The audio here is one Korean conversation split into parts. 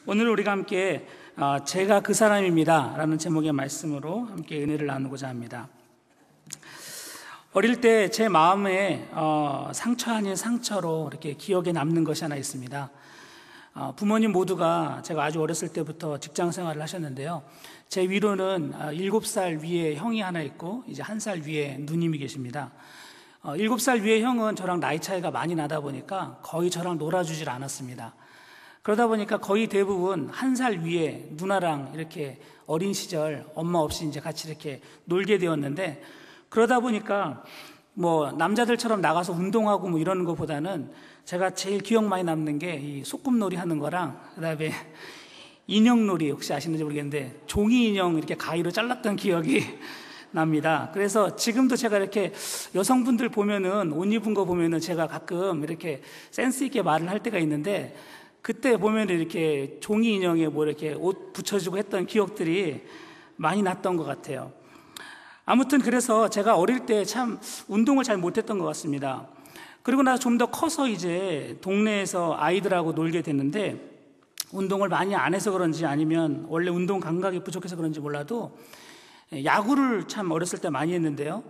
오늘 우리가 함께 제가 그 사람입니다 라는 제목의 말씀으로 함께 은혜를 나누고자 합니다. 어릴 때 제 마음에 상처 아닌 상처로 이렇게 기억에 남는 것이 하나 있습니다. 부모님 모두가 제가 아주 어렸을 때부터 직장 생활을 하셨는데요, 제 위로는 7살 위에 형이 하나 있고 이제 1살 위에 누님이 계십니다. 7살 위에 형은 저랑 나이 차이가 많이 나다 보니까 거의 저랑 놀아주질 않았습니다. 그러다 보니까 거의 대부분 1살 위에 누나랑 이렇게 어린 시절 엄마 없이 이제 같이 이렇게 놀게 되었는데, 그러다 보니까 뭐 남자들처럼 나가서 운동하고 뭐 이러는 것보다는 제가 제일 기억 많이 남는 게 이 소꿉놀이 하는 거랑, 그다음에 인형놀이, 혹시 아시는지 모르겠는데 종이 인형 이렇게 가위로 잘랐던 기억이 납니다. 그래서 지금도 제가 이렇게 여성분들 보면은, 옷 입은 거 보면은 제가 가끔 이렇게 센스 있게 말을 할 때가 있는데, 그때 보면 이렇게 종이 인형에 뭐 이렇게 옷 붙여주고 했던 기억들이 많이 났던 것 같아요. 아무튼 그래서 제가 어릴 때 참 운동을 잘 못했던 것 같습니다. 그리고 나서 좀 더 커서 이제 동네에서 아이들하고 놀게 됐는데, 운동을 많이 안 해서 그런지 아니면 원래 운동 감각이 부족해서 그런지 몰라도 야구를 참 어렸을 때 많이 했는데요,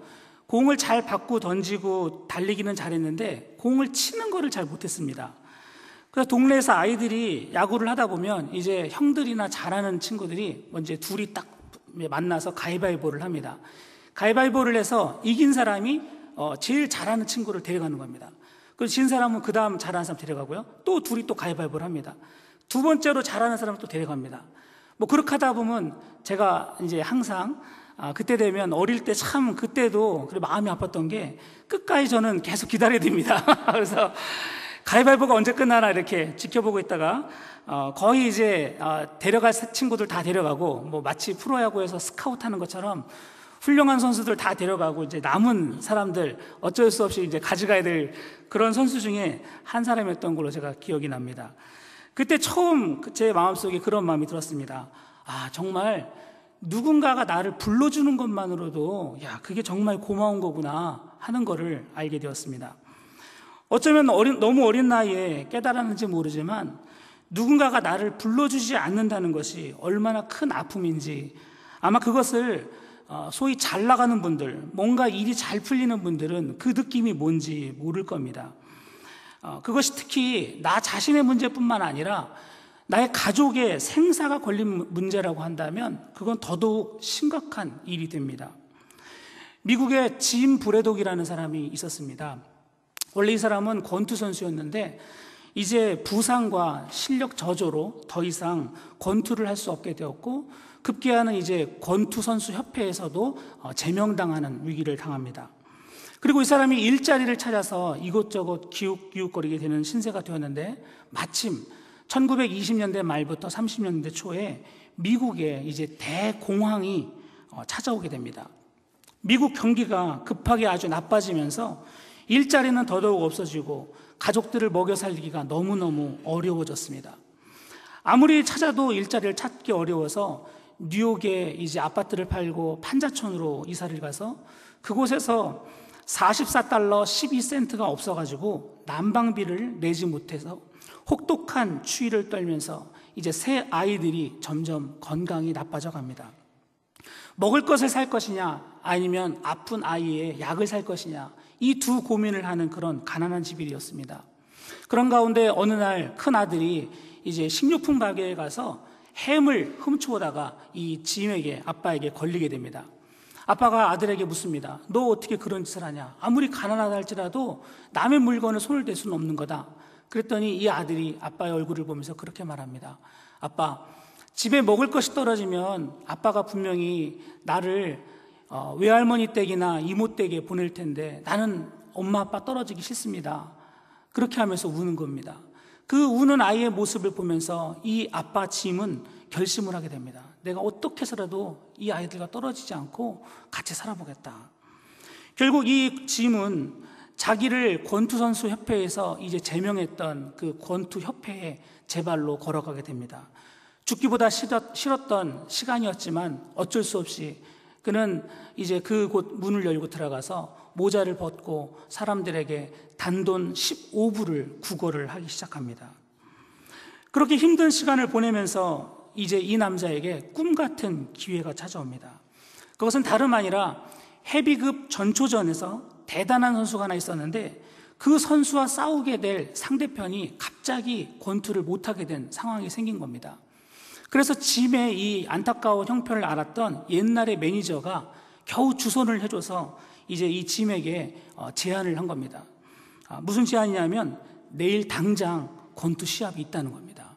공을 잘 받고 던지고 달리기는 잘했는데 공을 치는 거를 잘 못했습니다. 그래서 동네에서 아이들이 야구를 하다 보면 이제 형들이나 잘하는 친구들이 먼저 둘이 딱 만나서 가위바위보를 합니다. 가위바위보를 해서 이긴 사람이 제일 잘하는 친구를 데려가는 겁니다. 그리고 진 사람은 그 다음 잘하는 사람 데려가고요, 또 둘이 또 가위바위보를 합니다. 두 번째로 잘하는 사람을 또 데려갑니다. 뭐 그렇게 하다 보면 제가 이제 항상 그때 되면 어릴 때 참 그때도 마음이 아팠던 게, 끝까지 저는 계속 기다려야 됩니다. 그래서 가위바위보가 언제 끝나나 이렇게 지켜보고 있다가 거의 이제 데려갈 친구들 다 데려가고, 뭐 마치 프로야구에서 스카우트 하는 것처럼 훌륭한 선수들 다 데려가고 이제 남은 사람들 어쩔 수 없이 이제 가져가야 될 그런 선수 중에 한 사람이었던 걸로 제가 기억이 납니다. 그때 처음 제 마음속에 그런 마음이 들었습니다. 정말 누군가가 나를 불러주는 것만으로도 그게 정말 고마운 거구나 하는 거를 알게 되었습니다. 어쩌면 너무 어린 나이에 깨달았는지 모르지만, 누군가가 나를 불러주지 않는다는 것이 얼마나 큰 아픔인지, 아마 그것을 소위 잘 나가는 분들, 뭔가 일이 잘 풀리는 분들은 그 느낌이 뭔지 모를 겁니다. 그것이 특히 나 자신의 문제뿐만 아니라 나의 가족의 생사가 걸린 문제라고 한다면 그건 더더욱 심각한 일이 됩니다. 미국에 짐 브래독이라는 사람이 있었습니다. 원래 이 사람은 권투 선수였는데 이제 부상과 실력 저조로 더 이상 권투를 할 수 없게 되었고, 급기야는 이제 권투 선수 협회에서도 제명당하는 위기를 당합니다. 그리고 이 사람이 일자리를 찾아서 이곳저곳 기웃기웃거리게 되는 신세가 되었는데, 마침 1920년대 말부터 30년대 초에 미국에 이제 대공황이 찾아오게 됩니다. 미국 경기가 급하게 아주 나빠지면서 일자리는 더더욱 없어지고 가족들을 먹여 살리기가 너무너무 어려워졌습니다. 아무리 찾아도 일자리를 찾기 어려워서 뉴욕에 이제 아파트를 팔고 판자촌으로 이사를 가서 그곳에서 $44 12센트가 없어가지고 난방비를 내지 못해서 혹독한 추위를 떨면서 이제 새 아이들이 점점 건강이 나빠져 갑니다. 먹을 것을 살 것이냐 아니면 아픈 아이의 약을 살 것이냐, 이 두 고민을 하는 그런 가난한 집이었습니다. 그런 가운데 어느 날 큰 아들이 이제 식료품 가게에 가서 햄을 훔쳐오다가 이 짐에게, 아빠에게 걸리게 됩니다. 아빠가 아들에게 묻습니다. 너 어떻게 그런 짓을 하냐? 아무리 가난하다 할지라도 남의 물건을 손을 댈 수는 없는 거다. 그랬더니 이 아들이 아빠의 얼굴을 보면서 그렇게 말합니다. 아빠, 집에 먹을 것이 떨어지면 아빠가 분명히 나를 외할머니 댁이나 이모 댁에 보낼 텐데 나는 엄마 아빠 떨어지기 싫습니다. 그렇게 하면서 우는 겁니다. 그 우는 아이의 모습을 보면서 이 아빠 짐은 결심을 하게 됩니다. 내가 어떻게 해서라도 이 아이들과 떨어지지 않고 같이 살아보겠다. 결국 이 짐은 자기를 권투선수 협회에서 이제 제명했던 그 권투 협회에 제 발로 걸어가게 됩니다. 죽기보다 싫었던 시간이었지만 어쩔 수 없이 그는 이제 그곳 문을 열고 들어가서 모자를 벗고 사람들에게 단돈 15불을 구걸을 하기 시작합니다. 그렇게 힘든 시간을 보내면서 이제 이 남자에게 꿈 같은 기회가 찾아옵니다. 그것은 다름 아니라 헤비급 전초전에서 대단한 선수가 하나 있었는데 그 선수와 싸우게 될 상대편이 갑자기 권투를 못하게 된 상황이 생긴 겁니다. 그래서 짐의 이 안타까운 형편을 알았던 옛날의 매니저가 겨우 주선을 해줘서 이제 이 짐에게 제안을 한 겁니다. 무슨 제안이냐면 내일 당장 권투 시합이 있다는 겁니다.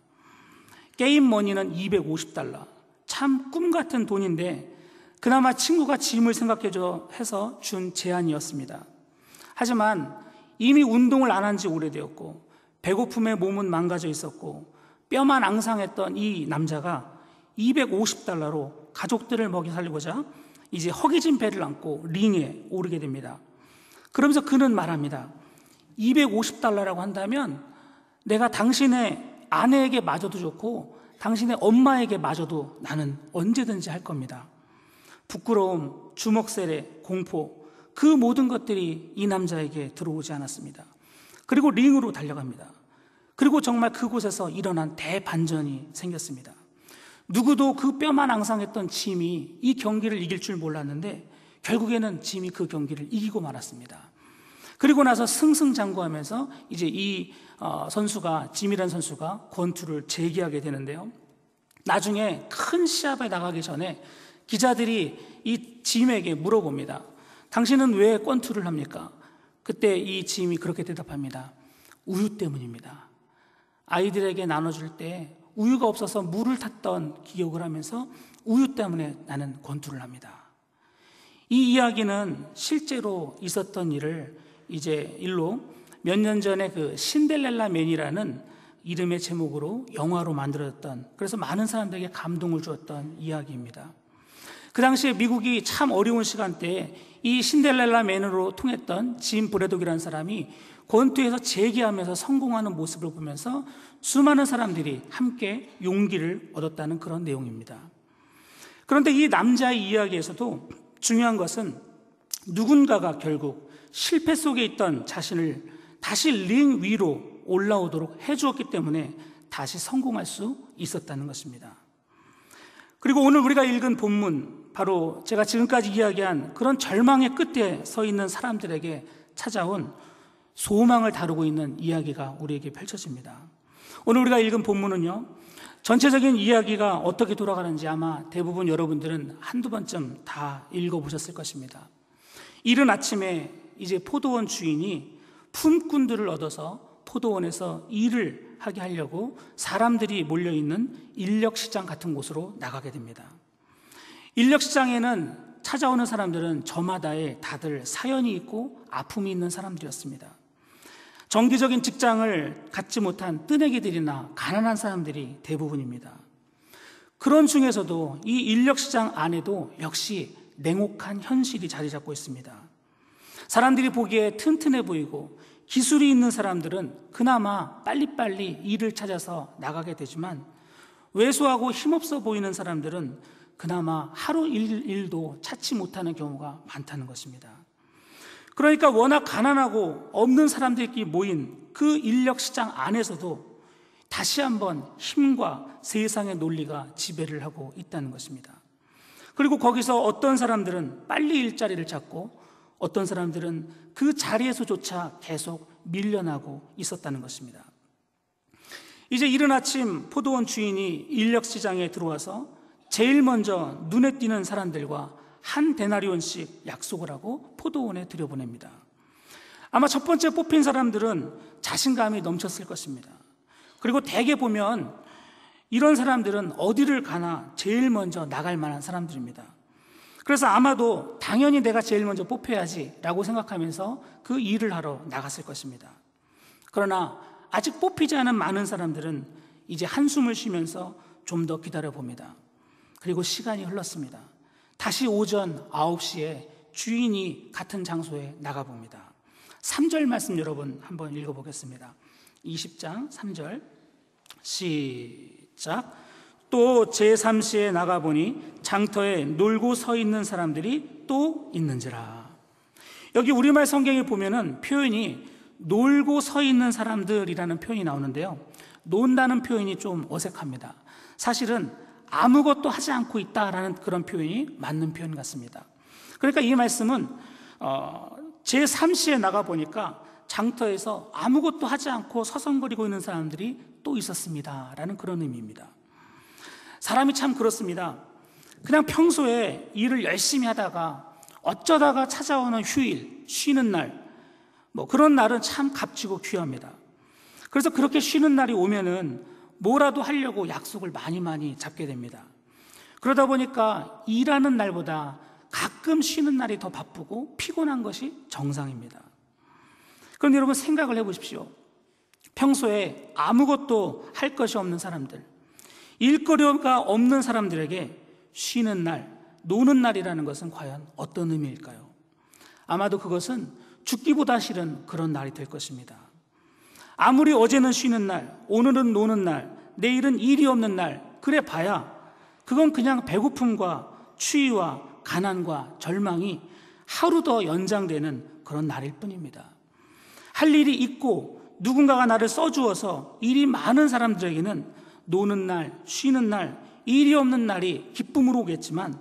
게임 머니는 $250. 참 꿈 같은 돈인데 그나마 친구가 짐을 생각해줘 해서 준 제안이었습니다. 하지만 이미 운동을 안 한 지 오래되었고 배고픔에 몸은 망가져 있었고 뼈만 앙상했던 이 남자가 $250로 가족들을 먹여 살리고자 이제 허기진 배를 안고 링에 오르게 됩니다. 그러면서 그는 말합니다. $250라고 한다면 내가 당신의 아내에게 마저도 좋고 당신의 엄마에게 마저도 나는 언제든지 할 겁니다. 부끄러움, 주먹세례, 공포, 그 모든 것들이 이 남자에게 들어오지 않았습니다. 그리고 링으로 달려갑니다. 그리고 정말 그곳에서 일어난 대반전이 생겼습니다. 누구도 그 뼈만 앙상했던 짐이 이 경기를 이길 줄 몰랐는데 결국에는 짐이 그 경기를 이기고 말았습니다. 그리고 나서 승승장구하면서 이제 이 짐이라는 선수가 권투를 재기하게 되는데요. 나중에 큰 시합에 나가기 전에 기자들이 이 짐에게 물어봅니다. 당신은 왜 권투를 합니까? 그때 이 짐이 그렇게 대답합니다. 우유 때문입니다. 아이들에게 나눠줄 때 우유가 없어서 물을 탔던 기억을 하면서 우유 때문에 나는 권투를 합니다. 이 이야기는 실제로 있었던 일을 이제 일로 몇 년 전에 그 신데렐라 맨이라는 이름의 제목으로 영화로 만들어졌던, 그래서 많은 사람들에게 감동을 주었던 이야기입니다. 그 당시에 미국이 참 어려운 시간대에 이 신데렐라 맨으로 통했던 짐 브래독이라는 사람이 권투에서 재기하면서 성공하는 모습을 보면서 수많은 사람들이 함께 용기를 얻었다는 그런 내용입니다. 그런데 이 남자의 이야기에서도 중요한 것은 누군가가 결국 실패 속에 있던 자신을 다시 링 위로 올라오도록 해주었기 때문에 다시 성공할 수 있었다는 것입니다. 그리고 오늘 우리가 읽은 본문, 바로 제가 지금까지 이야기한 그런 절망의 끝에 서 있는 사람들에게 찾아온 소망을 다루고 있는 이야기가 우리에게 펼쳐집니다. 오늘 우리가 읽은 본문은요, 전체적인 이야기가 어떻게 돌아가는지 아마 대부분 여러분들은 한두 번쯤 다 읽어보셨을 것입니다. 이른 아침에 이제 포도원 주인이 품꾼들을 얻어서 포도원에서 일을 하게 하려고 사람들이 몰려있는 인력시장 같은 곳으로 나가게 됩니다. 인력시장에는 찾아오는 사람들은 저마다의 다들 사연이 있고 아픔이 있는 사람들이었습니다. 정기적인 직장을 갖지 못한 뜨내기들이나 가난한 사람들이 대부분입니다. 그런 중에서도 이 인력시장 안에도 역시 냉혹한 현실이 자리 잡고 있습니다. 사람들이 보기에 튼튼해 보이고 기술이 있는 사람들은 그나마 빨리빨리 일을 찾아서 나가게 되지만 왜소하고 힘없어 보이는 사람들은 그나마 하루 일도 찾지 못하는 경우가 많다는 것입니다. 그러니까 워낙 가난하고 없는 사람들끼리 모인 그 인력시장 안에서도 다시 한번 힘과 세상의 논리가 지배를 하고 있다는 것입니다. 그리고 거기서 어떤 사람들은 빨리 일자리를 찾고 어떤 사람들은 그 자리에서조차 계속 밀려나고 있었다는 것입니다. 이제 이른 아침 포도원 주인이 인력시장에 들어와서 제일 먼저 눈에 띄는 사람들과 한 데나리온씩 약속을 하고 포도원에 들여보냅니다. 아마 첫 번째 뽑힌 사람들은 자신감이 넘쳤을 것입니다. 그리고 대개 보면 이런 사람들은 어디를 가나 제일 먼저 나갈 만한 사람들입니다. 그래서 아마도 당연히 내가 제일 먼저 뽑혀야지 라고 생각하면서 그 일을 하러 나갔을 것입니다. 그러나 아직 뽑히지 않은 많은 사람들은 이제 한숨을 쉬면서 좀 더 기다려봅니다. 그리고 시간이 흘렀습니다. 다시 오전 9시에 주인이 같은 장소에 나가봅니다. 3절 말씀 여러분 한번 읽어보겠습니다. 20장 3절 시작. 또 제3시에 나가보니 장터에 놀고 서 있는 사람들이 또 있는지라. 여기 우리말 성경에 보면은 표현이 놀고 서 있는 사람들이라는 표현이 나오는데요, 논다는 표현이 좀 어색합니다. 사실은 아무것도 하지 않고 있다라는 그런 표현이 맞는 표현 같습니다. 그러니까 이 말씀은 제3시에 나가보니까 장터에서 아무것도 하지 않고 서성거리고 있는 사람들이 또 있었습니다 라는 그런 의미입니다. 사람이 참 그렇습니다. 그냥 평소에 일을 열심히 하다가 어쩌다가 찾아오는 휴일, 쉬는 날, 그런 날은 참 값지고 귀합니다. 그래서 그렇게 쉬는 날이 오면은 뭐라도 하려고 약속을 많이 잡게 됩니다. 그러다 보니까 일하는 날보다 가끔 쉬는 날이 더 바쁘고 피곤한 것이 정상입니다. 그런데 여러분 생각을 해보십시오. 평소에 아무것도 할 것이 없는 사람들, 일거리가 없는 사람들에게 쉬는 날, 노는 날이라는 것은 과연 어떤 의미일까요? 아마도 그것은 죽기보다 싫은 그런 날이 될 것입니다. 아무리 어제는 쉬는 날, 오늘은 노는 날, 내일은 일이 없는 날, 그래 봐야 그건 그냥 배고픔과 추위와 가난과 절망이 하루 더 연장되는 그런 날일 뿐입니다. 할 일이 있고 누군가가 나를 써주어서 일이 많은 사람들에게는 노는 날, 쉬는 날, 일이 없는 날이 기쁨으로 오겠지만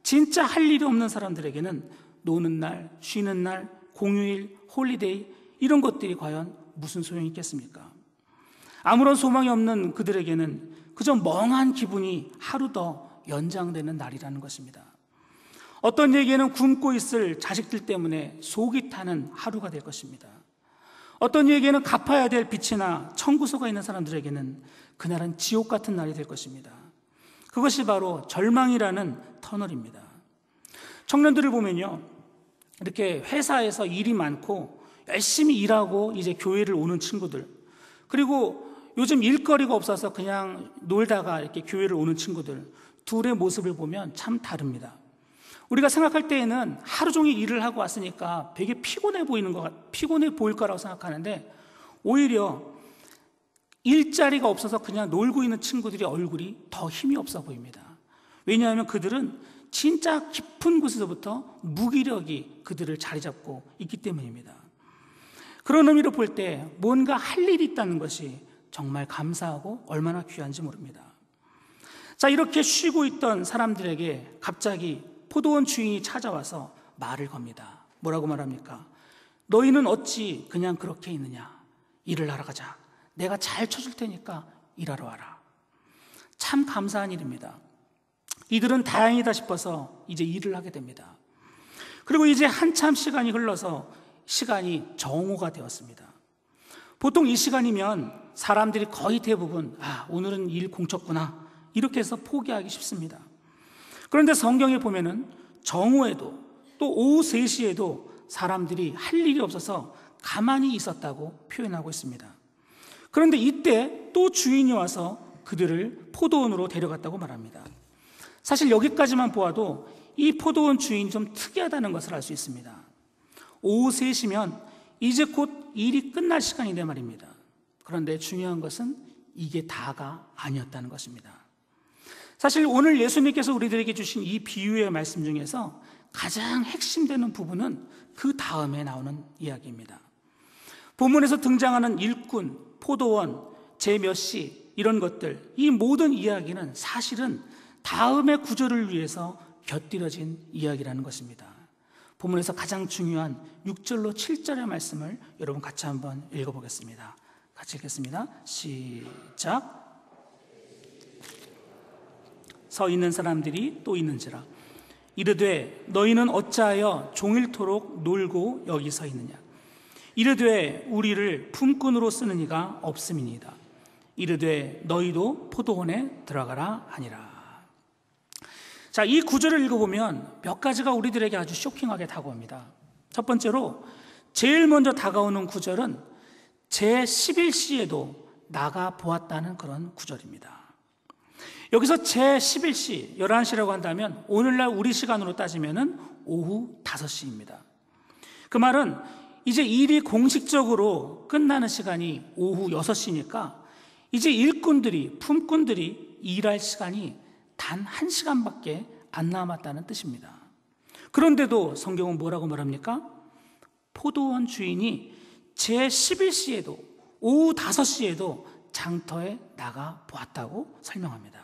진짜 할 일이 없는 사람들에게는 노는 날, 쉬는 날, 공휴일, 홀리데이 이런 것들이 과연 무슨 소용이 있겠습니까? 아무런 소망이 없는 그들에게는 그저 멍한 기분이 하루 더 연장되는 날이라는 것입니다. 어떤 얘기에는 굶고 있을 자식들 때문에 속이 타는 하루가 될 것입니다. 어떤 얘기에는 갚아야 될 빚이나 청구서가 있는 사람들에게는 그날은 지옥 같은 날이 될 것입니다. 그것이 바로 절망이라는 터널입니다. 청년들을 보면요, 이렇게 회사에서 일이 많고 열심히 일하고 이제 교회를 오는 친구들, 그리고 요즘 일거리가 없어서 그냥 놀다가 이렇게 교회를 오는 친구들, 둘의 모습을 보면 참 다릅니다. 우리가 생각할 때에는 하루 종일 일을 하고 왔으니까 되게 피곤해 보일 거라고 생각하는데, 오히려 일자리가 없어서 그냥 놀고 있는 친구들의 얼굴이 더 힘이 없어 보입니다. 왜냐하면 그들은 진짜 깊은 곳에서부터 무기력이 그들을 자리 잡고 있기 때문입니다. 그런 의미로 볼 때 뭔가 할 일이 있다는 것이 정말 감사하고 얼마나 귀한지 모릅니다. 자, 이렇게 쉬고 있던 사람들에게 갑자기 포도원 주인이 찾아와서 말을 겁니다. 뭐라고 말합니까? 너희는 어찌 그냥 그렇게 있느냐? 일을 하러 가자. 내가 잘 쳐줄 테니까 일하러 와라. 참 감사한 일입니다. 이들은 다행이다 싶어서 이제 일을 하게 됩니다. 그리고 이제 한참 시간이 흘러서 시간이 정오가 되었습니다. 보통 이 시간이면 사람들이 거의 대부분 오늘은 일 공쳤구나 이렇게 해서 포기하기 쉽습니다. 그런데 성경에 보면은 정오에도 또 오후 3시에도 사람들이 할 일이 없어서 가만히 있었다고 표현하고 있습니다. 그런데 이때 또 주인이 와서 그들을 포도원으로 데려갔다고 말합니다. 사실 여기까지만 보아도 이 포도원 주인이 좀 특이하다는 것을 알 수 있습니다. 오후 3시면 이제 곧 일이 끝날 시간이란 말입니다. 그런데 중요한 것은 이게 다가 아니었다는 것입니다. 사실 오늘 예수님께서 우리들에게 주신 이 비유의 말씀 중에서 가장 핵심되는 부분은 그 다음에 나오는 이야기입니다. 본문에서 등장하는 일꾼, 포도원, 제 몇 시 이런 것들, 이 모든 이야기는 사실은 다음의 구절을 위해서 곁들여진 이야기라는 것입니다. 본문에서 가장 중요한 6절로 7절의 말씀을 여러분 같이 한번 읽어보겠습니다. 같이 읽겠습니다. 시작. 서 있는 사람들이 또 있는지라 이르되 너희는 어찌하여 종일토록 놀고 여기 서 있느냐? 이르되 우리를 품꾼으로 쓰는 이가 없음이니이다. 이르되 너희도 포도원에 들어가라 하니라. 자, 이 구절을 읽어보면 몇 가지가 우리들에게 아주 쇼킹하게 다가옵니다. 첫 번째로 제일 먼저 다가오는 구절은 제11시에도 나가 보았다는 그런 구절입니다. 여기서 제11시, 11시라고 한다면 오늘날 우리 시간으로 따지면 오후 5시입니다. 그 말은 이제 일이 공식적으로 끝나는 시간이 오후 6시니까 이제 일꾼들이, 품꾼들이 일할 시간이 단 1시간밖에 안 남았다는 뜻입니다. 그런데도 성경은 뭐라고 말합니까? 포도원 주인이 제11시에도 오후 5시에도 장터에 나가 보았다고 설명합니다.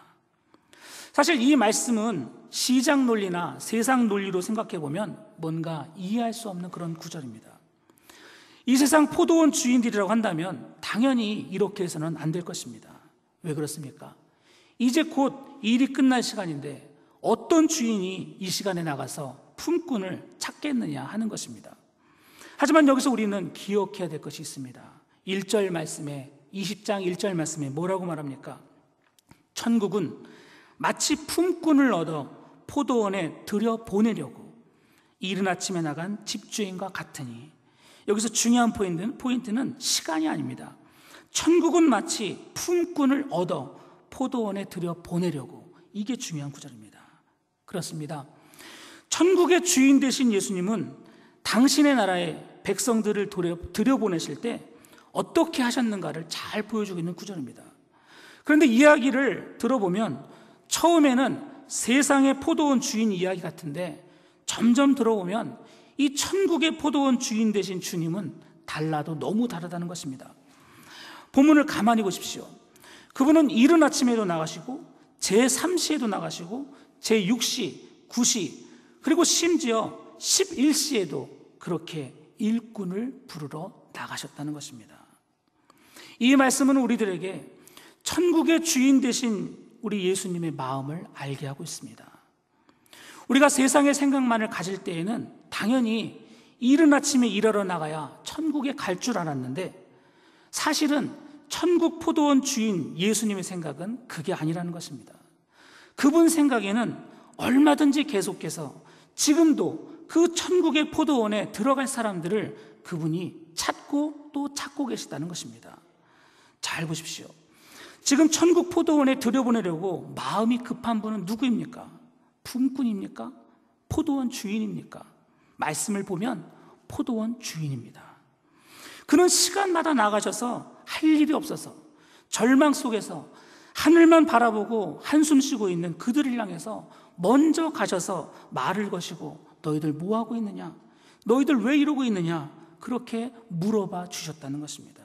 사실 이 말씀은 시장 논리나 세상 논리로 생각해 보면 뭔가 이해할 수 없는 그런 구절입니다. 이 세상 포도원 주인들이라고 한다면 당연히 이렇게 해서는 안 될 것입니다. 왜 그렇습니까? 이제 곧 일이 끝날 시간인데 어떤 주인이 이 시간에 나가서 품꾼을 찾겠느냐 하는 것입니다. 하지만 여기서 우리는 기억해야 될 것이 있습니다. 1절 말씀에 20장 1절 말씀에 뭐라고 말합니까? 천국은 마치 품꾼을 얻어 포도원에 들여보내려고 이른 아침에 나간 집주인과 같으니, 여기서 중요한 포인트는 시간이 아닙니다. 천국은 마치 품꾼을 얻어 포도원에 들여보내려고, 이게 중요한 구절입니다. 그렇습니다. 천국의 주인 되신 예수님은 당신의 나라에 백성들을 들여보내실 때 어떻게 하셨는가를 잘 보여주고 있는 구절입니다. 그런데 이야기를 들어보면 처음에는 세상의 포도원 주인 이야기 같은데 점점 들어보면 이 천국의 포도원 주인 되신 주님은 달라도 너무 다르다는 것입니다. 본문을 가만히 보십시오. 그분은 이른 아침에도 나가시고 제3시에도 나가시고 제6시, 9시, 그리고 심지어 11시에도 그렇게 일꾼을 부르러 나가셨다는 것입니다. 이 말씀은 우리들에게 천국의 주인 되신 우리 예수님의 마음을 알게 하고 있습니다. 우리가 세상의 생각만을 가질 때에는 당연히 이른 아침에 일하러 나가야 천국에 갈 줄 알았는데, 사실은 천국 포도원 주인 예수님의 생각은 그게 아니라는 것입니다. 그분 생각에는 얼마든지 계속해서 지금도 그 천국의 포도원에 들어갈 사람들을 그분이 찾고 또 찾고 계시다는 것입니다. 잘 보십시오. 지금 천국 포도원에 들여보내려고 마음이 급한 분은 누구입니까? 품꾼입니까? 포도원 주인입니까? 말씀을 보면 포도원 주인입니다. 그는 시간마다 나가셔서 할 일이 없어서 절망 속에서 하늘만 바라보고 한숨 쉬고 있는 그들을 향해서 먼저 가셔서 말을 거시고, 너희들 뭐하고 있느냐? 너희들 왜 이러고 있느냐? 그렇게 물어봐 주셨다는 것입니다.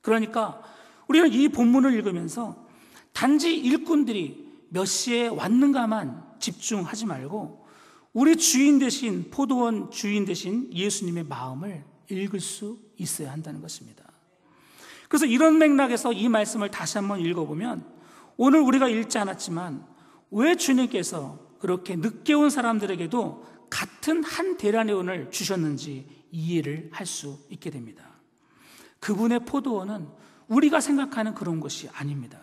그러니까 우리는 이 본문을 읽으면서 단지 일꾼들이 몇 시에 왔는가만 집중하지 말고 우리 주인 되신, 포도원 주인 되신 예수님의 마음을 읽을 수 있어야 한다는 것입니다. 그래서 이런 맥락에서 이 말씀을 다시 한번 읽어보면, 오늘 우리가 읽지 않았지만 왜 주님께서 그렇게 늦게 온 사람들에게도 같은 한 대련원을 주셨는지 이해를 할 수 있게 됩니다. 그분의 포도원은 우리가 생각하는 그런 것이 아닙니다.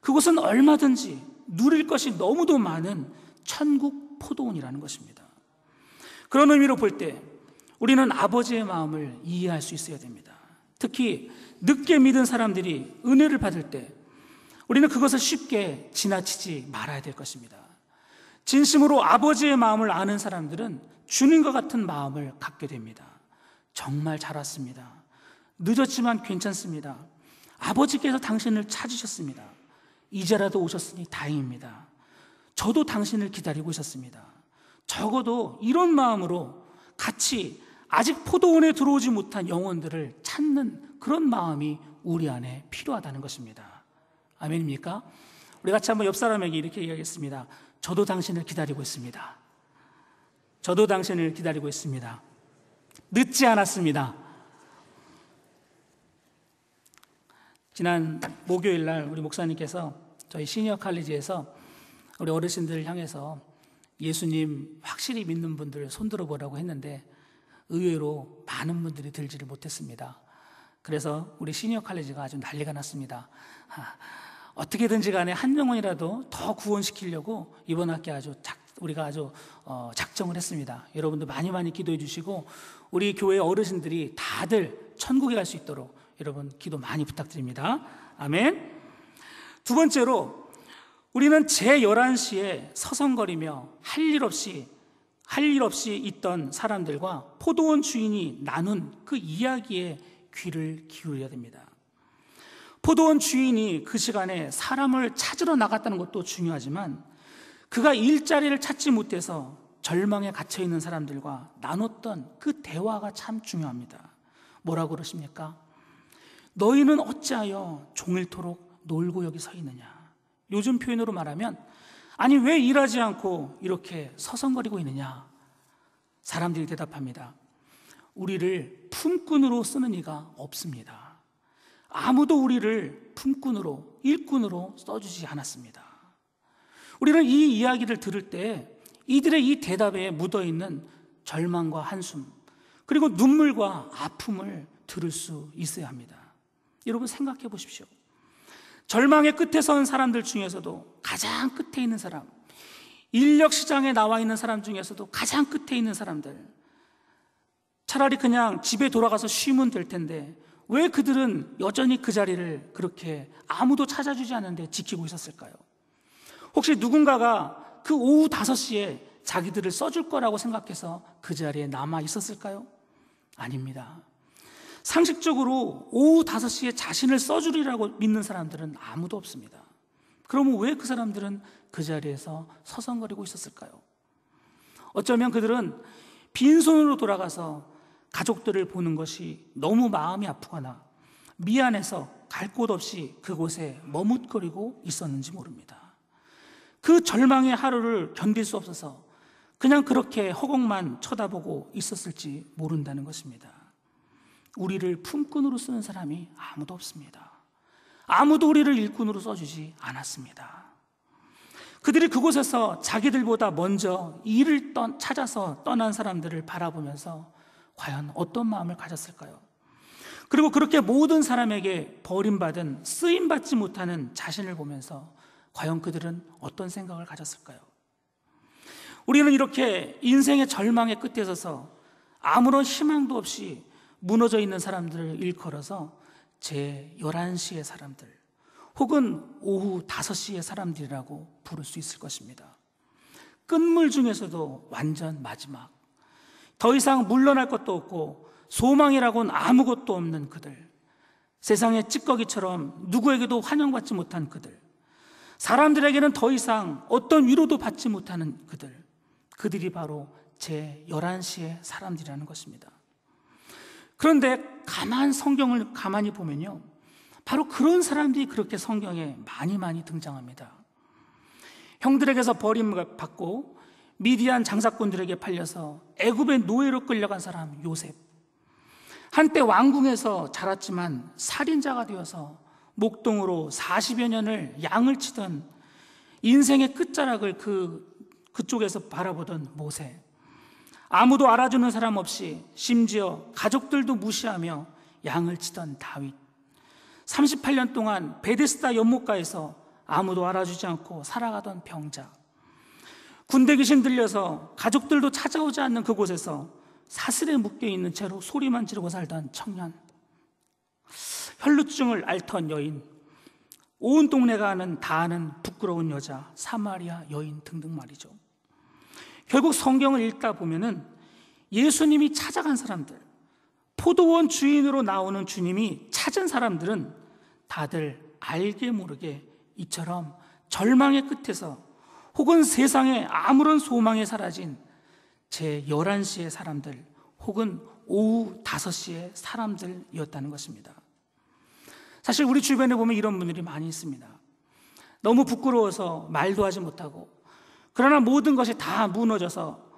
그곳은 얼마든지 누릴 것이 너무도 많은 천국 포도원이라는 것입니다. 그런 의미로 볼 때 우리는 아버지의 마음을 이해할 수 있어야 됩니다. 특히 늦게 믿은 사람들이 은혜를 받을 때 우리는 그것을 쉽게 지나치지 말아야 될 것입니다. 진심으로 아버지의 마음을 아는 사람들은 주님과 같은 마음을 갖게 됩니다. 정말 잘 왔습니다. 늦었지만 괜찮습니다. 아버지께서 당신을 찾으셨습니다. 이제라도 오셨으니 다행입니다. 저도 당신을 기다리고 있었습니다. 적어도 이런 마음으로 같이 아직 포도원에 들어오지 못한 영혼들을 찾는 그런 마음이 우리 안에 필요하다는 것입니다. 아멘입니까? 우리 같이 한번 옆 사람에게 이렇게 얘기하겠습니다. 저도 당신을 기다리고 있습니다. 저도 당신을 기다리고 있습니다. 늦지 않았습니다. 지난 목요일 날 우리 목사님께서 저희 시니어 칼리지에서 우리 어르신들을 향해서 예수님 확실히 믿는 분들 손들어 보라고 했는데 의외로 많은 분들이 들지를 못했습니다. 그래서 우리 시니어 칼리지가 아주 난리가 났습니다. 어떻게든지 간에 한 명이라도 더 구원시키려고 이번 학기 우리가 아주 작정을 했습니다. 여러분들 많이 기도해 주시고 우리 교회 어르신들이 다들 천국에 갈 수 있도록 여러분 기도 많이 부탁드립니다. 아멘. 두 번째로 우리는 제11시에 서성거리며 할 일 없이 있던 사람들과 포도원 주인이 나눈 그 이야기에 귀를 기울여야 됩니다. 포도원 주인이 그 시간에 사람을 찾으러 나갔다는 것도 중요하지만 그가 일자리를 찾지 못해서 절망에 갇혀있는 사람들과 나눴던 그 대화가 참 중요합니다. 뭐라고 그러십니까? 너희는 어찌하여 종일토록 놀고 여기 서 있느냐. 요즘 표현으로 말하면 아니 왜 일하지 않고 이렇게 서성거리고 있느냐. 사람들이 대답합니다. 우리를 품꾼으로 쓰는 이가 없습니다. 아무도 우리를 품꾼으로, 일꾼으로 써주지 않았습니다. 우리는 이 이야기를 들을 때 이들의 이 대답에 묻어있는 절망과 한숨, 그리고 눈물과 아픔을 들을 수 있어야 합니다. 여러분 생각해 보십시오. 절망의 끝에 선 사람들 중에서도 가장 끝에 있는 사람, 인력 시장에 나와 있는 사람 중에서도 가장 끝에 있는 사람들, 차라리 그냥 집에 돌아가서 쉬면 될 텐데 왜 그들은 여전히 그 자리를 그렇게 아무도 찾아주지 않는데 지키고 있었을까요? 혹시 누군가가 그 오후 5시에 자기들을 써줄 거라고 생각해서 그 자리에 남아 있었을까요? 아닙니다. 상식적으로 오후 5시에 자신을 써주리라고 믿는 사람들은 아무도 없습니다. 그러면 왜 그 사람들은 그 자리에서 서성거리고 있었을까요? 어쩌면 그들은 빈손으로 돌아가서 가족들을 보는 것이 너무 마음이 아프거나 미안해서 갈 곳 없이 그곳에 머뭇거리고 있었는지 모릅니다. 그 절망의 하루를 견딜 수 없어서 그냥 그렇게 허공만 쳐다보고 있었을지 모른다는 것입니다. 우리를 품꾼으로 쓰는 사람이 아무도 없습니다. 아무도 우리를 일꾼으로 써주지 않았습니다. 그들이 그곳에서 자기들보다 먼저 일을 찾아서 떠난 사람들을 바라보면서 과연 어떤 마음을 가졌을까요? 그리고 그렇게 모든 사람에게 버림받은, 쓰임받지 못하는 자신을 보면서 과연 그들은 어떤 생각을 가졌을까요? 우리는 이렇게 인생의 절망의 끝에 서서 아무런 희망도 없이 무너져 있는 사람들을 일컬어서 제11시의 사람들 혹은 오후 5시의 사람들이라고 부를 수 있을 것입니다. 끝물 중에서도 완전 마지막, 더 이상 물러날 것도 없고 소망이라고는 아무것도 없는 그들, 세상의 찌꺼기처럼 누구에게도 환영받지 못한 그들, 사람들에게는 더 이상 어떤 위로도 받지 못하는 그들이 바로 제11시의 사람들이라는 것입니다. 그런데 성경을 가만히 보면요, 바로 그런 사람들이 그렇게 성경에 많이 등장합니다. 형들에게서 버림을 받고 미디안 장사꾼들에게 팔려서 애굽의 노예로 끌려간 사람 요셉, 한때 왕궁에서 자랐지만 살인자가 되어서 목동으로 40여 년을 양을 치던 인생의 끝자락을 그쪽에서 바라보던 모세, 아무도 알아주는 사람 없이 심지어 가족들도 무시하며 양을 치던 다윗, 38년 동안 베데스다 연못가에서 아무도 알아주지 않고 살아가던 병자, 군대 귀신 들려서 가족들도 찾아오지 않는 그곳에서 사슬에 묶여있는 채로 소리만 지르고 살던 청년, 혈루증을 앓던 여인, 온 동네가 다 아는 부끄러운 여자, 사마리아 여인 등등 말이죠. 결국 성경을 읽다 보면은 예수님이 찾아간 사람들, 포도원 주인으로 나오는 주님이 찾은 사람들은 다들 알게 모르게 이처럼 절망의 끝에서 혹은 세상에 아무런 소망이 사라진 제11시의 사람들 혹은 오후 5시의 사람들이었다는 것입니다. 사실 우리 주변에 보면 이런 분들이 많이 있습니다. 너무 부끄러워서 말도 하지 못하고, 그러나 모든 것이 다 무너져서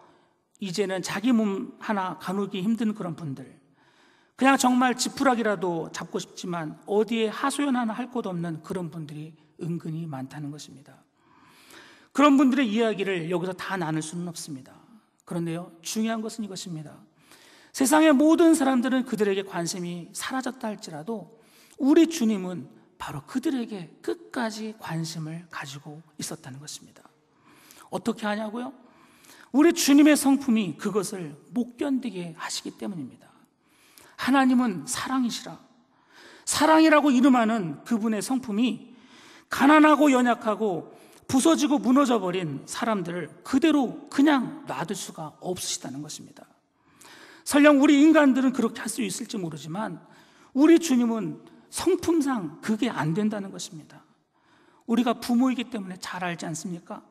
이제는 자기 몸 하나 가누기 힘든 그런 분들, 그냥 정말 지푸라기라도 잡고 싶지만 어디에 하소연 하나 할 곳 없는 그런 분들이 은근히 많다는 것입니다. 그런 분들의 이야기를 여기서 다 나눌 수는 없습니다. 그런데요, 중요한 것은 이것입니다. 세상의 모든 사람들은 그들에게 관심이 사라졌다 할지라도 우리 주님은 바로 그들에게 끝까지 관심을 가지고 있었다는 것입니다. 어떻게 하냐고요? 우리 주님의 성품이 그것을 못 견디게 하시기 때문입니다. 하나님은 사랑이시라. 사랑이라고 이름하는 그분의 성품이 가난하고 연약하고 부서지고 무너져버린 사람들을 그대로 그냥 놔둘 수가 없으시다는 것입니다. 설령 우리 인간들은 그렇게 할 수 있을지 모르지만 우리 주님은 성품상 그게 안 된다는 것입니다. 우리가 부모이기 때문에 잘 알지 않습니까?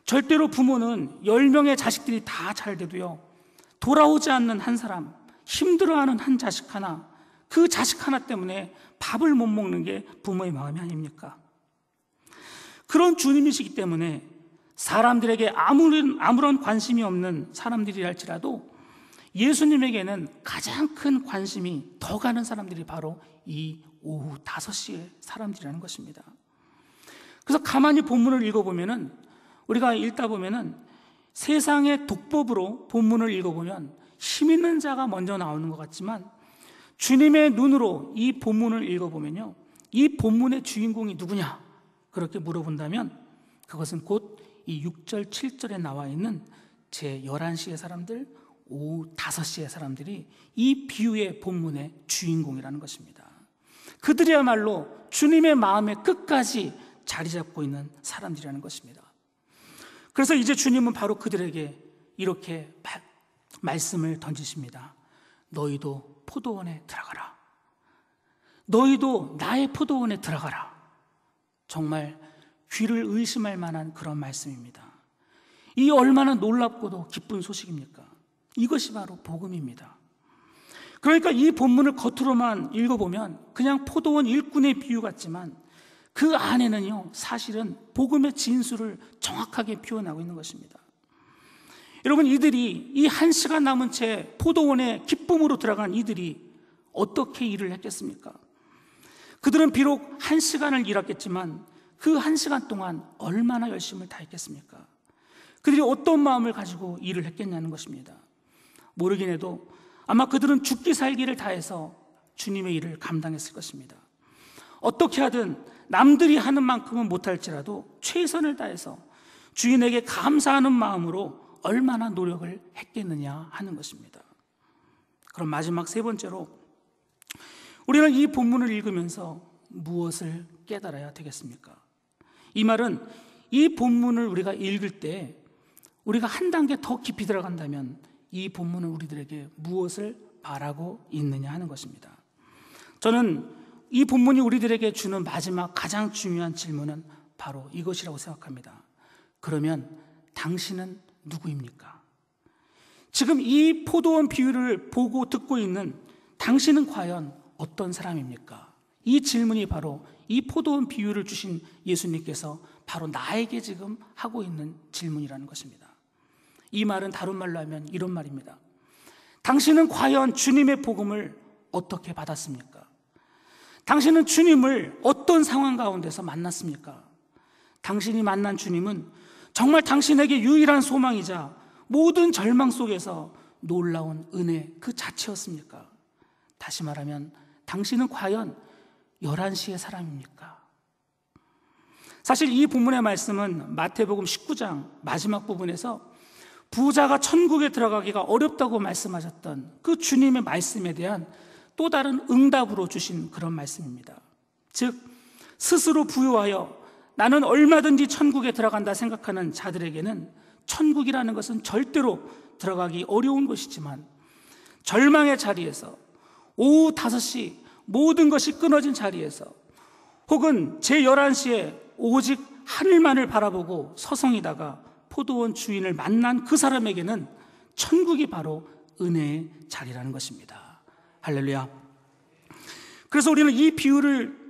절대로 부모는 10명의 자식들이 다 잘 돼도요, 돌아오지 않는 한 사람, 힘들어하는 한 자식 하나, 그 자식 하나 때문에 밥을 못 먹는 게 부모의 마음이 아닙니까? 그런 주님이시기 때문에 사람들에게 아무런 관심이 없는 사람들이랄지라도 예수님에게는 가장 큰 관심이 더 가는 사람들이 바로 이 오후 5시의 사람들이라는 것입니다. 그래서 가만히 본문을 읽어보면은, 우리가 읽다 보면은 세상의 독법으로 본문을 읽어보면 힘 있는 자가 먼저 나오는 것 같지만, 주님의 눈으로 이 본문을 읽어보면요, 이 본문의 주인공이 누구냐 그렇게 물어본다면 그것은 곧 이 6절 7절에 나와 있는 제 11시의 사람들, 오후 5시의 사람들이 이 비유의 본문의 주인공이라는 것입니다. 그들이야말로 주님의 마음의 끝까지 자리 잡고 있는 사람들이라는 것입니다. 그래서 이제 주님은 바로 그들에게 이렇게 말씀을 던지십니다. 너희도 포도원에 들어가라. 너희도 나의 포도원에 들어가라. 정말 귀를 의심할 만한 그런 말씀입니다. 이 얼마나 놀랍고도 기쁜 소식입니까? 이것이 바로 복음입니다. 그러니까 이 본문을 겉으로만 읽어보면 그냥 포도원 일꾼의 비유 같지만 그 안에는요, 사실은 복음의 진수를 정확하게 표현하고 있는 것입니다. 여러분, 이들이 이 1시간 남은 채 포도원에 기쁨으로 들어간 이들이 어떻게 일을 했겠습니까? 그들은 비록 1시간을 일했겠지만 그 1시간 동안 얼마나 열심을 다했겠습니까? 그들이 어떤 마음을 가지고 일을 했겠냐는 것입니다. 모르긴 해도 아마 그들은 죽기 살기를 다해서 주님의 일을 감당했을 것입니다. 어떻게 하든 남들이 하는 만큼은 못할지라도 최선을 다해서 주인에게 감사하는 마음으로 얼마나 노력을 했겠느냐 하는 것입니다. 그럼 마지막 세 번째로, 우리는 이 본문을 읽으면서 무엇을 깨달아야 되겠습니까? 이 말은 이 본문을 우리가 읽을 때 우리가 한 단계 더 깊이 들어간다면 이 본문은 우리들에게 무엇을 바라고 있느냐 하는 것입니다. 저는 이 본문이 우리들에게 주는 마지막 가장 중요한 질문은 바로 이것이라고 생각합니다. 그러면 당신은 누구입니까? 지금 이 포도원 비유를 보고 듣고 있는 당신은 과연 어떤 사람입니까? 이 질문이 바로 이 포도원 비유를 주신 예수님께서 바로 나에게 지금 하고 있는 질문이라는 것입니다. 이 말은 다른 말로 하면 이런 말입니다. 당신은 과연 주님의 복음을 어떻게 받았습니까? 당신은 주님을 어떤 상황 가운데서 만났습니까? 당신이 만난 주님은 정말 당신에게 유일한 소망이자 모든 절망 속에서 놀라운 은혜 그 자체였습니까? 다시 말하면 당신은 과연 11시의 사람입니까? 사실 이 본문의 말씀은 마태복음 19장 마지막 부분에서 부자가 천국에 들어가기가 어렵다고 말씀하셨던 그 주님의 말씀에 대한 또 다른 응답으로 주신 그런 말씀입니다. 즉, 스스로 부유하여 나는 얼마든지 천국에 들어간다 생각하는 자들에게는 천국이라는 것은 절대로 들어가기 어려운 것이지만, 절망의 자리에서 오후 5시 모든 것이 끊어진 자리에서, 혹은 제11시에 오직 하늘만을 바라보고 서성이다가 포도원 주인을 만난 그 사람에게는 천국이 바로 은혜의 자리라는 것입니다. 할렐루야. 그래서 우리는 이 비유를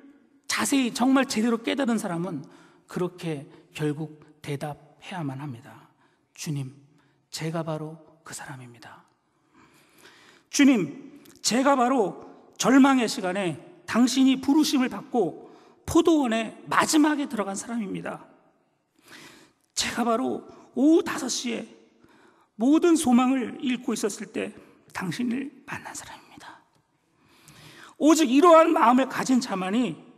자세히 정말 제대로 깨달은 사람은 그렇게 결국 대답해야만 합니다. 주님, 제가 바로 그 사람입니다. 주님, 제가 바로 절망의 시간에 당신이 부르심을 받고 포도원의 마지막에 들어간 사람입니다. 제가 바로 오후 5시에 모든 소망을 잃고 있었을 때 당신을 만난 사람입니다. 오직 이러한 마음을 가진 자만이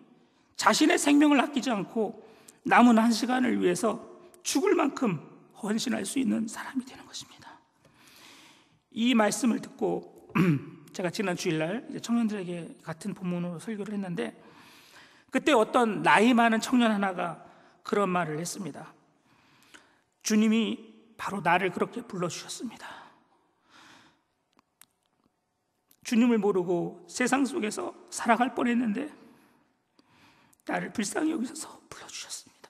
자신의 생명을 아끼지 않고 남은 1시간을 위해서 죽을 만큼 헌신할 수 있는 사람이 되는 것입니다. 이 말씀을 듣고 제가 지난 주일날 청년들에게 같은 본문으로 설교를 했는데, 그때 어떤 나이 많은 청년 하나가 그런 말을 했습니다. 주님이 바로 나를 그렇게 불러주셨습니다. 주님을 모르고 세상 속에서 살아갈 뻔했는데 나를 불쌍히 여기셔서 불러주셨습니다.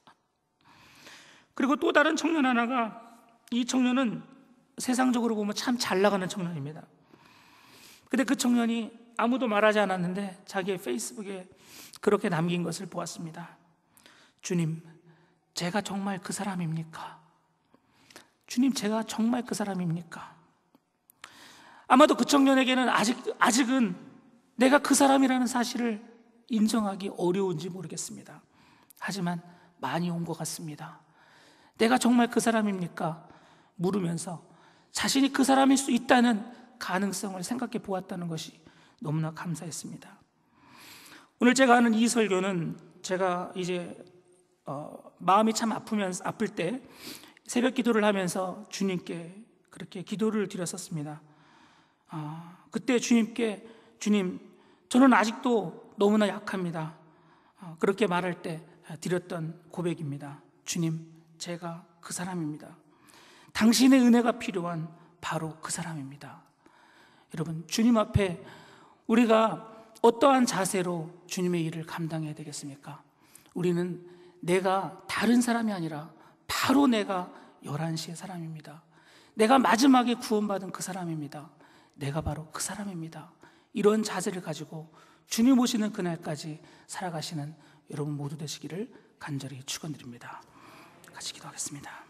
그리고 또 다른 청년 하나가, 이 청년은 세상적으로 보면 참 잘 나가는 청년입니다. 근데 그 청년이 아무도 말하지 않았는데 자기의 페이스북에 그렇게 남긴 것을 보았습니다. 주님, 제가 정말 그 사람입니까? 주님, 제가 정말 그 사람입니까? 아마도 그 청년에게는 아직은 내가 그 사람이라는 사실을 인정하기 어려운지 모르겠습니다. 하지만 많이 온 것 같습니다. 내가 정말 그 사람입니까? 물으면서 자신이 그 사람일 수 있다는 가능성을 생각해 보았다는 것이 너무나 감사했습니다. 오늘 제가 하는 이 설교는 제가 이제 마음이 참 아플 때 새벽 기도를 하면서 주님께 그렇게 기도를 드렸었습니다. 그때 주님께, 주님, 저는 아직도 너무나 약합니다. 그렇게 말할 때 드렸던 고백입니다. 주님, 제가 그 사람입니다. 당신의 은혜가 필요한 바로 그 사람입니다. 여러분, 주님 앞에 우리가 어떠한 자세로 주님의 일을 감당해야 되겠습니까? 우리는 내가 다른 사람이 아니라 바로 내가 11시의 사람입니다. 내가 마지막에 구원받은 그 사람입니다. 내가 바로 그 사람입니다. 이런 자세를 가지고 주님 오시는 그날까지 살아가시는 여러분 모두 되시기를 간절히 축원드립니다. 같이 기도하겠습니다.